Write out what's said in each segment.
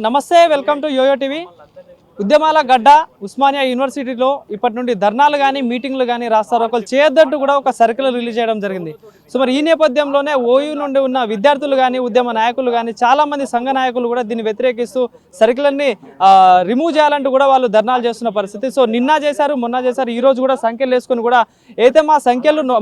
నమస్తే, welcome to yo-yo TV. ఉద్యమాల గడ్డ ఉస్మానియా యూనివర్సిటీలో ఇప్పటి నుండి ధర్నాలు కానీ మీటింగ్లు కానీ రాస్తారోకలు చేయొద్దంటూ కూడా ఒక సర్క్యులర్ రిలీజ్ చేయడం జరిగింది. సో మరి ఈ నేపథ్యంలోనే ఓయూ నుండి ఉన్న విద్యార్థులు కానీ ఉద్యమ నాయకులు కానీ చాలామంది సంఘ నాయకులు కూడా దీన్ని వ్యతిరేకిస్తూ సర్క్యులర్ని రిమూవ్ చేయాలంటూ కూడా వాళ్ళు ధర్నాలు చేస్తున్న పరిస్థితి. సో నిన్న చేశారు, మొన్న చేశారు, ఈ రోజు కూడా సంఖ్యలు వేసుకుని కూడా అయితే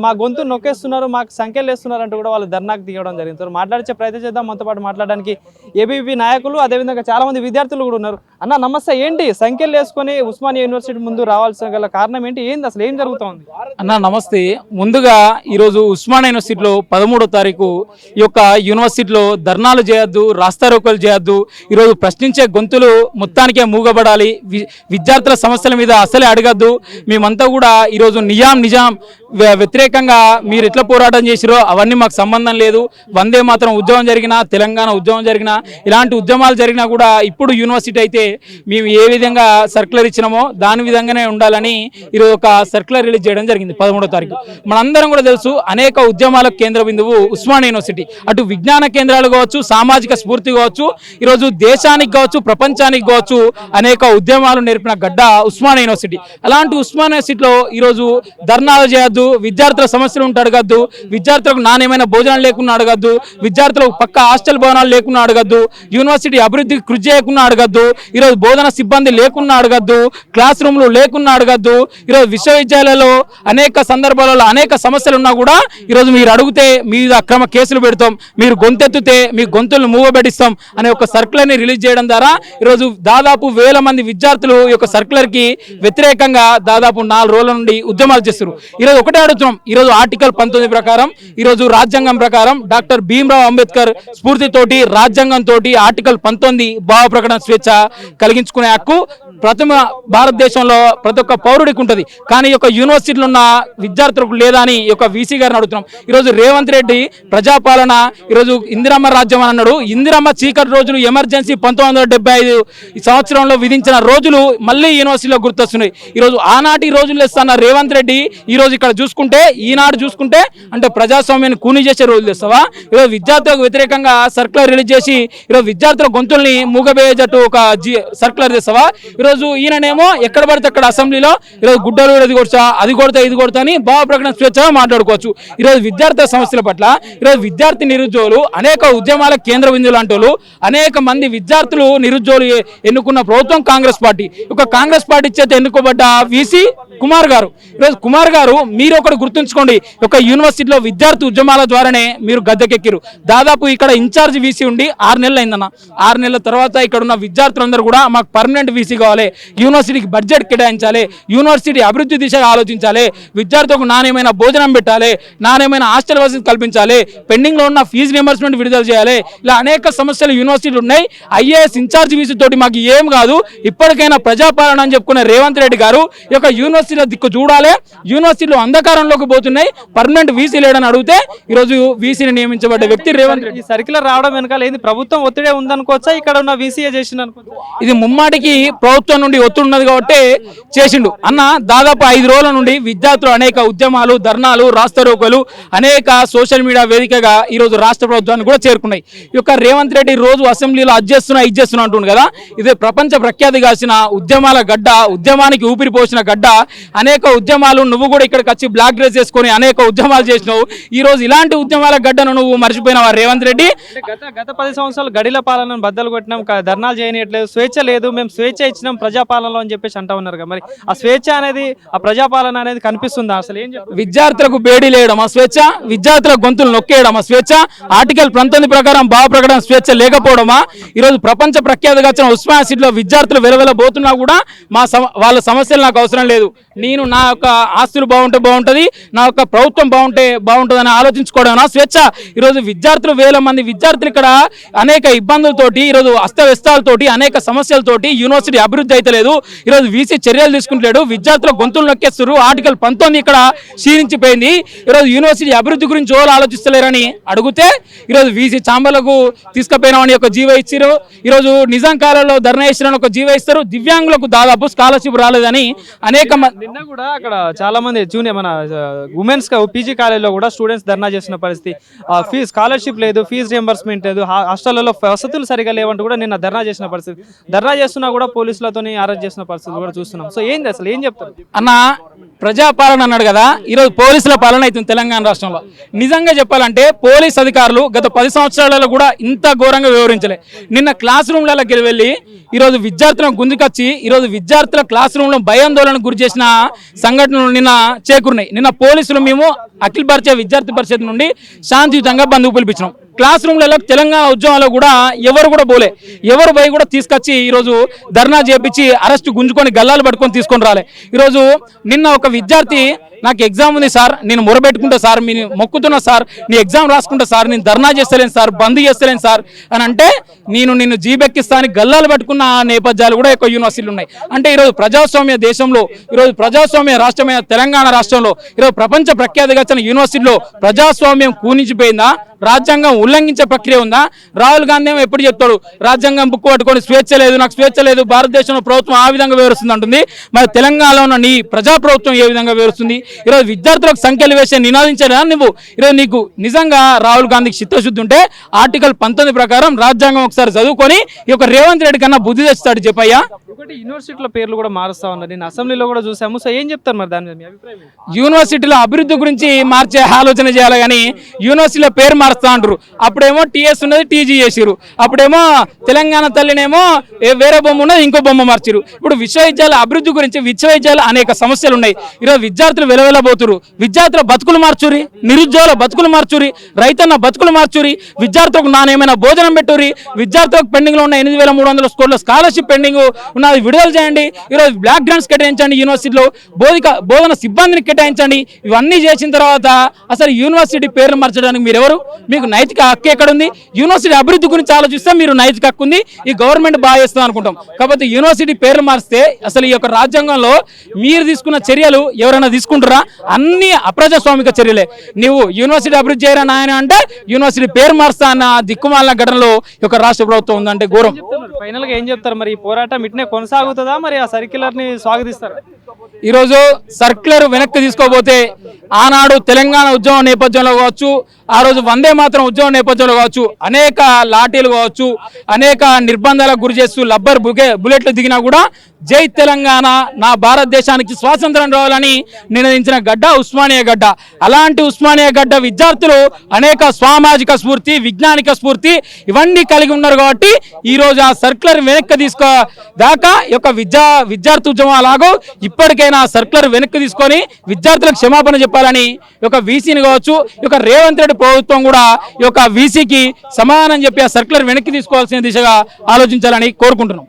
మా గొంతు నొక్కేస్తున్నారు, మాకు సంఖ్యలు వేస్తున్నారు అంటూ కూడా వాళ్ళు ధర్నాకు దిగడం జరిగింది. సో మాట్లాడించే ప్రయత్నం చేద్దాం. మనతో పాటు మాట్లాడడానికి ఏబీవీపీ నాయకులు అదేవిధంగా చాలామంది విద్యార్థులు కూడా ఉన్నారు. అన్న నమస్తే, ఏంటి సంఖ్యలు వేసుకొని ఉస్మానియా యూనివర్సిటీ ముందు రావాల్సిన గల కారణం ఏంటి? ఏంది అసలు ఏం జరుగుతోంది? అన్న నమస్తే. ముందుగా ఈరోజు ఉస్మానియా యూనివర్సిటీలో 13వ తారీఖు ఈ యొక్క యూనివర్సిటీలో ధర్నాలు చేయొద్దు, రాస్తారోకలు చేయొద్దు, ఈరోజు ప్రశ్నించే గొంతులు మొత్తానికే మూగబడాలి, విద్యార్థుల సమస్యల మీద అసలే అడగద్దు. మేమంతా కూడా ఈరోజు నిజాం వ్యతిరేకంగా మీరు ఎట్లా పోరాటం చేసిరో అవన్నీ మాకు సంబంధం లేదు. వందే మాత్రం ఉద్యమం జరిగినా, తెలంగాణ ఉద్యమం జరిగినా, ఇలాంటి ఉద్యమాలు జరిగినా కూడా ఇప్పుడు యూనివర్సిటీ అయితే మేము ఏ విధంగా సర్క్యులర్ ఇచ్చినామో దాని విధంగానే ఉండాలని ఈరోజు ఒక సర్క్యులర్ రిలీజ్ చేయడం జరిగింది 13వ తారీఖు. మనందరం కూడా తెలుసు, అనేక ఉద్యమాలకు కేంద్ర బిందువు ఉస్మానియా యూనివర్సిటీ. అటు విజ్ఞాన కేంద్రాలు కావచ్చు, సామాజిక స్ఫూర్తి కావచ్చు, ఈరోజు దేశానికి కావచ్చు, ప్రపంచానికి కావచ్చు అనేక ఉద్యమాలు నేర్పిన గడ్డ ఉస్మానియా యూనివర్సిటీ. అలాంటి ఉస్మానియా యూనివర్సిటీలో ఈరోజు ధర్నాలు చేయొద్దు, విద్యార్థుల సమస్యలు ఉంటే అడగద్దు, విద్యార్థులకు నాణ్యమైన భోజనం లేకుండా అడగద్దు, విద్యార్థులకు పక్క హాస్టల్ భవనాలు లేకుండా అడగద్దు, యూనివర్సిటీ అభివృద్ధికి కృషి చేయకుండా అడగద్దు, ఈరోజు బోధన సిబ్బంది లేకుండా అడగద్దు, క్లాస్ రూమ్లు లేకుండా అడగద్దు. ఈరోజు విశ్వవిద్యాలయాల్లో అనేక సందర్భాలలో అనేక సమస్యలు ఉన్నా కూడా ఈరోజు మీరు అడిగితే మీద అక్రమ కేసులు పెడతాం, మీరు గొంతెత్తితే మీ గొంతులను మూవబెట్టిస్తాం అనే ఒక సర్క్యులర్ని రిలీజ్ చేయడం ద్వారా ఈరోజు దాదాపు 1000 మంది విద్యార్థులు ఈ యొక్క సర్క్యులర్కి వ్యతిరేకంగా దాదాపు 4 రోజుల నుండి ఉద్యమాలు చేస్తారు. ఈరోజు ఒకటే అడుగుతున్నాం, ఈరోజు ఆర్టికల్ 19 ప్రకారం, ఈరోజు రాజ్యాంగం ప్రకారం డాక్టర్ భీమ్రావ్ అంబేద్కర్ స్ఫూర్తితోటి రాజ్యాంగంతో ఆర్టికల్ 19 భావ ప్రకటన స్వేచ్ఛ కలిగించుకునే హక్కు ప్రథమ భారతదేశంలో ప్రతి ఒక్క పౌరుడికి ఉంటుంది. కానీ ఈ యొక్క యూనివర్సిటీలో ఉన్న విద్యార్థులకు లేదా అని ఈ యొక్క వీసీ గారిని అడుగుతున్నాం. ఈరోజు రేవంత్ రెడ్డి ప్రజాపాలన, ఈరోజు ఇందిరమ్మ రాజ్యం అని అన్నాడు. ఇందిరమ్మ చీకటి రోజులు ఎమర్జెన్సీ 1975 సంవత్సరంలో విధించిన రోజులు మళ్ళీ యూనివర్సిటీలో గుర్తొస్తున్నాయి. ఈరోజు ఆనాటి రోజులు ఇస్తున్న రేవంత్ రెడ్డి ఈరోజు ఇక్కడ చూసుకుంటే, ఈనాడు చూసుకుంటే అంటే ప్రజాస్వామ్యాన్ని కూని చేసే రోజులు తెస్తావా? ఈరోజు విద్యార్థులకు వ్యతిరేకంగా సర్క్యులర్ రిలీజ్ చేసి ఈరోజు విద్యార్థుల గొంతుల్ని మూగబేయజట్టు ఒక సర్క్యులర్ తెస్తావా? ఈరోజు ఈయననేమో ఎక్కడ పడితే అక్కడ అసెంబ్లీలో ఈరోజు గుడ్డలు అది కొడతా, అది కొడతా, ఇది కొడతా అని భావ ప్రకటన స్వేచ్ఛగా మాట్లాడుకోవచ్చు. ఈరోజు విద్యార్థుల సమస్యల పట్ల ఈరోజు విద్యార్థి నిరుద్యోగులు, అనేక ఉద్యమాల కేంద్ర బిందువులు అంటూ అనేక మంది విద్యార్థులు నిరుద్యోగులు ఎన్నుకున్న ప్రభుత్వం కాంగ్రెస్ పార్టీ. ఒక కాంగ్రెస్ పార్టీ చేత ఎన్నుకోబడ్డ వీసీ కుమార్ గారు. ఈరోజు కుమార్ గారు మీరు ఒకటి గుర్తుంచుకోండి, ఒక యూనివర్సిటీలో విద్యార్థి ఉద్యమాల ద్వారానే మీరు గద్దెకెక్కిరు. దాదాపు ఇక్కడ ఇన్ఛార్జ్ వీసీ ఉండి 6 నెలలు అయిందన్న. 6 నెలల తర్వాత ఇక్కడ ఉన్న విద్యార్థులందరూ కూడా మాకు పర్మనెంట్ వీసీ కావాలి, యూనివర్సిటీకి బడ్జెట్ కేటాయించాలి, యూనివర్సిటీ అభివృద్ధి దిశగా ఆలోచించాలి, విద్యార్థులకు నాణ్యమైన భోజనం పెట్టాలి, నాణ్యమైన హాస్టల్ వసతి కల్పించాలి, పెండింగ్లో ఉన్న ఫీజు రియంబర్స్మెంట్ విడుదల చేయాలి, ఇలా అనేక సమస్యలు యూనివర్సిటీలు ఉన్నాయి. ఐఏఎస్ ఇన్ఛార్జ్ వీసీ తోటి మాకు ఏం కాదు, ఇప్పటికైనా ప్రజాపాలన అని చెప్పుకునే రేవంత్ రెడ్డి గారు ఈ యొక్క యూనివర్సిటీలో దిక్కు చూడాలి. యూనివర్సిటీలో అంధకారంలోకి పోతున్నాయి, పర్మనెంట్ వీసీ లేడని అడిగితే ఈరోజు వీసీని నియమించబడ్డ వ్యక్తి రేవంత్ రెడ్డి. ఈ సర్క్యులర్ రావడం వెనకాల ఏంది? ప్రభుత్వం ఒత్తిడే ఉందనుకోవచ్చా, ఇక్కడ ఉన్న వీసీఏ చేసింది అనుకోవచ్చా? ఇది ముమ్మాటికి ప్రభుత్వం నుండి ఒత్తిడి ఉన్నది కాబట్టి చేసిండు అన్న. దాదాపు 5 రోజుల నుండి విద్యార్థులు అనేక ఉద్యమాలు, ధర్నాలు, రాస్తారోకలు అనేక సోషల్ మీడియా వేదికగా ఈరోజు రాష్ట్ర ప్రభుత్వాన్ని కూడా చేరుకున్నాయి. ఈ యొక్క రేవంత్ రెడ్డి రోజు అసెంబ్లీలో అది చేస్తున్నా అంటుంది కదా, ఇదే ప్రపంచ ప్రఖ్యాతి కాసిన ఉద్యమాల గడ్డ, ఉద్యమానికి ఊపిరి పోసిన గడ్డ. అనేక ఉద్యమాలు, నువ్వు కూడా ఇక్కడికి వచ్చి బ్లాక్ డ్రెస్ చేసుకొని అనేక ఉద్యమాలు చేసినావు. ఈ రోజు ఇలాంటి ఉద్యమాల గడ్డను నువ్వు మర్చిపోయినావా రేవంత్ రెడ్డి? గత 10 సంవత్సరాలు గడిల పాలనను బద్దలు కొట్టినాం, ధర్నాలు చేయనట్లేదు, స్వేచ్ఛ లేదు, మేము స్వేచ్ఛ ఇచ్చినాం ప్రజాపాలనలో అని చెప్పేసి అంటా ఉన్నారు కదా. మరి ఆ స్వేచ్ఛ అనేది, ఆ ప్రజాపాలన అనేది కనిపిస్తుందా? అసలు ఏం చెప్తారు? విద్యార్థులకు బేడీ లేయడం ఆ స్వేచ్ఛ, విద్యార్థుల గొంతులు నొక్కేయడం ఆ స్వేచ్ఛ, ఆర్టికల్ 19 ప్రకారం భావ ప్రకటన స్వేచ్ఛ లేకపోవడమా? ఈరోజు ప్రపంచ ప్రఖ్యాతిగా వచ్చిన ఉస్మానియా యూనివర్సిటీలో విద్యార్థులు వెలవెలబోతున్నా కూడా వాళ్ళ సమస్యలు నాకు అవసరం లేదు, నేను నా యొక్క ఆస్తులు బాగుంటే బాగుంటుంది, నా యొక్క ప్రభుత్వం బాగుంటే బాగుంటుందని ఆలోచించుకోవడం నా స్వేచ్ఛ. ఈరోజు విద్యార్థులు 1000 మంది విద్యార్థులు ఇక్కడ అనేక ఇబ్బందులతోటి, ఈరోజు అస్తవ్యస్తాలతోటి, అనేక సమస్యలతోటి యూనివర్సిటీ అభివృద్ధి అభివృద్ధి అయితే లేదు. ఈరోజు వీసీ చర్యలు తీసుకుంటలేడు, విద్యార్థుల గొంతులు నొక్కేస్తారు. ఆర్టికల్ 19 ఇక్కడ క్షీణించిపోయింది. ఈరోజు యూనివర్సిటీ అభివృద్ధి గురించి ఎవరు ఆలోచిస్తలేరని అడిగితే ఈరోజు వీసీ చాంబర్లకు తీసుకుపోయినామని ఒక జీవో ఇచ్చారు. ఈరోజు నిజాం కాలంలో ధర్నా చేసిన ఒక జీవో ఇస్తారు. దివ్యాంగులకు దాదాపు స్కాలర్షిప్ రాలేదని అనేక నిన్న కూడా అక్కడ చాలా మంది జూనియర్ మన ఉమెన్స్ పీజీ కాలేజీలో కూడా స్టూడెంట్స్ ధర్నా చేసిన పరిస్థితి. ఫీజు స్కాలర్షిప్ లేదు, ఫీజు రియంబర్స్మెంట్ లేదు, హాస్టళ్లలో వసతులు సరిగా లేవంటూ కూడా నిన్న ధర్నా చేసిన పరిస్థితి. ధర్నా చేస్తున్నా కూడా పోలీసులతో అరెస్ట్ చేసిన పరిస్థితి కూడా చూస్తున్నాం. సో ఏంది అసలు ఏం చెప్తారు అన్న? ప్రజాపాలన అన్నాడు కదా, ఈరోజు పోలీసుల పాలన అవుతుంది తెలంగాణ రాష్ట్రంలో. నిజంగా చెప్పాలంటే పోలీస్ అధికారులు గత 10 సంవత్సరాలలో కూడా ఇంత ఘోరంగా వివరించలే. నిన్న క్లాస్ రూమ్లకి వెళ్ళి ఈరోజు విద్యార్థులను గుంజుకొచ్చి ఈరోజు విద్యార్థుల క్లాస్ రూమ్లో భయాందోళనకు గురి చేసిన సంఘటనలు నిన్న చేకూరినాయి. నిన్న పోలీసులు మేము అఖిల భారతీయ విద్యార్థి పరిషత్ నుండి శాంతియుతంగా బంధువు పిలిపించినాం. క్లాస్ రూమ్లలో తెలంగాణ ఉద్యమంలో కూడా ఎవరు కూడా పోలే, ఎవరు పోయి కూడా తీసుకొచ్చి ఈరోజు ధర్నా చేపించి అరెస్ట్ గుంజుకొని గల్లాలు పట్టుకొని తీసుకొని రాలే. ఈరోజు నిన్న ఒక విద్యార్థి నాకు ఎగ్జామ్ ఉంది సార్, నేను మొరబెట్టుకుంటా సార్, నేను మొక్కుతున్నా సార్, నీ ఎగ్జామ్ రాసుకుంటా సార్, నేను ధర్నా చేస్తలేను సార్, బంద్ చేస్తలేను సార్ అని అంటే నిన్ను జీబెక్కిస్తాను గల్లాలు పట్టుకున్న నేపథ్యాలు కూడా ఎక్కువ యూనివర్సిటీలు ఉన్నాయి. అంటే ఈరోజు ప్రజాస్వామ్య దేశంలో, ఈరోజు ప్రజాస్వామ్య రాష్ట్రమైన తెలంగాణ రాష్ట్రంలో ఈరోజు ప్రపంచ ప్రఖ్యాతిగా వచ్చిన యూనివర్సిటీలో ప్రజాస్వామ్యం కూనించిపోయిందా? రాజ్యాంగం ఉల్లంఘించే ప్రక్రియ ఉందా? రాహుల్ గాంధీ ఏమో ఎప్పుడు చెప్తాడు, రాజ్యాంగం బుక్ పట్టుకొని స్వేచ్ఛ లేదు, నాకు స్వేచ్ఛ లేదు, భారతదేశంలో ప్రభుత్వం ఆ విధంగా వివరిస్తుంది అంటుంది. మరి తెలంగాణలో ఉన్న నీ ప్రజా ప్రభుత్వం ఏ విధంగా వివరిస్తుంది? ఈరోజు విద్యార్థులకు సంఖ్యలు వేసే నినాదించారా నువ్వు? ఈరోజు నీకు నిజంగా రాహుల్ గాంధీకి చిత్తశుద్ధి ఉంటే ఆర్టికల్ 19 ప్రకారం రాజ్యాంగం ఒకసారి చదువుకొని ఈ యొక్క రేవంత్ రెడ్డి కన్నా బుద్ధి తెస్తాడు చెప్పయ్యా. ఒకటి యూనివర్సిటీల పేర్లు కూడా మారుస్తా ఉన్నారు, నేను అసెంబ్లీలో కూడా చూసాము. సో ఏం చెప్తారు మరి దాని మీద మీ అభిప్రాయం? యూనివర్సిటీల అభివృద్ధి గురించి మార్చే ఆలోచన చేయాలి కానీ యూనివర్సిటీల పేరు మారుస్తా అంటారు. అప్పుడేమో టీఎస్ ఉన్నది టీజీ చేసిరు, అప్పుడేమో తెలంగాణ తల్లినేమో వేరే బొమ్మ ఉన్నది ఇంకో బొమ్మ మార్చిరు. ఇప్పుడు విశ్వవిద్యాలయ అభివృద్ధి గురించి విశ్వవిద్యాలయ అనేక సమస్యలు ఉన్నాయి. ఈరోజు విద్యార్థులు వెలవెలబోతురు, విద్యార్థుల బతుకులు మార్చురి, నిరుద్యోగుల బతుకులు మార్చురి, రైతన్న బతుకులు మార్చురి, విద్యార్థులకు నాణ్యమైన భోజనం పెట్టురి, విద్యార్థులకు పెండింగ్ లో ఉన్న 8,300 కోట్ల స్కాలర్షిప్ పెండింగ్ ఉన్నది విడుదల చేయండి. ఈరోజు బ్లాక్ గ్రాంట్స్ కేటాయించండి, యూనివర్సిటీలో బోధన సిబ్బందిని కేటాయించండి. ఇవన్నీ చేసిన తర్వాత అసలు యూనివర్సిటీ పేర్లు మార్చడానికి మీరెవరు? మీకు నైతిక హక్కు ఎక్కడుంది? యూనివర్సిటీ అభివృద్ధి గురించి ఆలోచిస్తే మీరు నైతిక హక్కు ఉంది, ఈ గవర్నమెంట్ బాగా చేస్తుంది అనుకుంటాం. కాబట్టి యూనివర్సిటీ పేర్లు మారిస్తే అసలు ఈ యొక్క రాజ్యాంగంలో మీరు తీసుకున్న చర్యలు ఎవరైనా తీసుకుంటారా? అన్ని అప్రజాస్వామిక చర్యలే. నువ్వు యూనివర్సిటీ అభివృద్ధి చేయరా నాయన అంటే యూనివర్సిటీ పేరు మారుస్తా అన్న దిక్కుమాలిన ఘటనలో ఈ యొక్క రాష్ట్ర ప్రభుత్వం ఉందంటే ఘోరం. ఫైనల్ గా ఏం చెప్తారు మరి? ఈ పోరాటం ఇట్నే కొనసాగుతుందా, మరి ఆ సర్క్యులర్ ని స్వాగతిస్తారా? ఈరోజు సర్క్యులర్ వెనక్కి తీసుకోబోతే ఆనాడు తెలంగాణ ఉద్యమం నేపథ్యంలో కావచ్చు, ఆ రోజు వందే మాత్రం ఉద్యమం నేపథ్యంలో కావచ్చు, అనేక లాఠీలు కావచ్చు, అనేక నిర్బంధాలకు గురి చేస్తూ లబ్బర్ బుల్లెట్లు దిగినా కూడా జై తెలంగాణ, నా భారతదేశానికి స్వాతంత్రం రావాలని నినదించిన గడ్డ ఉస్మానియా గడ్డ. అలాంటి ఉస్మానియా గడ్డ విద్యార్థులు అనేక సామాజిక స్ఫూర్తి, విజ్ఞానిక స్ఫూర్తి ఇవన్నీ కలిగి ఉన్నారు. కాబట్టి ఈ రోజు ఆ సర్క్యులర్ వెనక్కి తీసుకోదాకా ఈ యొక్క విద్యార్థి ఉద్యమం అలాగో ఇప్పటికైనా సర్క్యులర్ వెనక్కి తీసుకొని విద్యార్థులకు క్షమాపణ చెప్పాలని ఈ యొక్క వీసీని కావచ్చు, ఈ యొక్క రేవంత్ రెడ్డి ప్రభుత్వం కూడా ఈ యొక్క వీసీకి సమాధానం చెప్పి ఆ సర్క్యులర్ వెనక్కి తీసుకోవాల్సిన దిశగా ఆలోచించాలని కోరుకుంటున్నాం.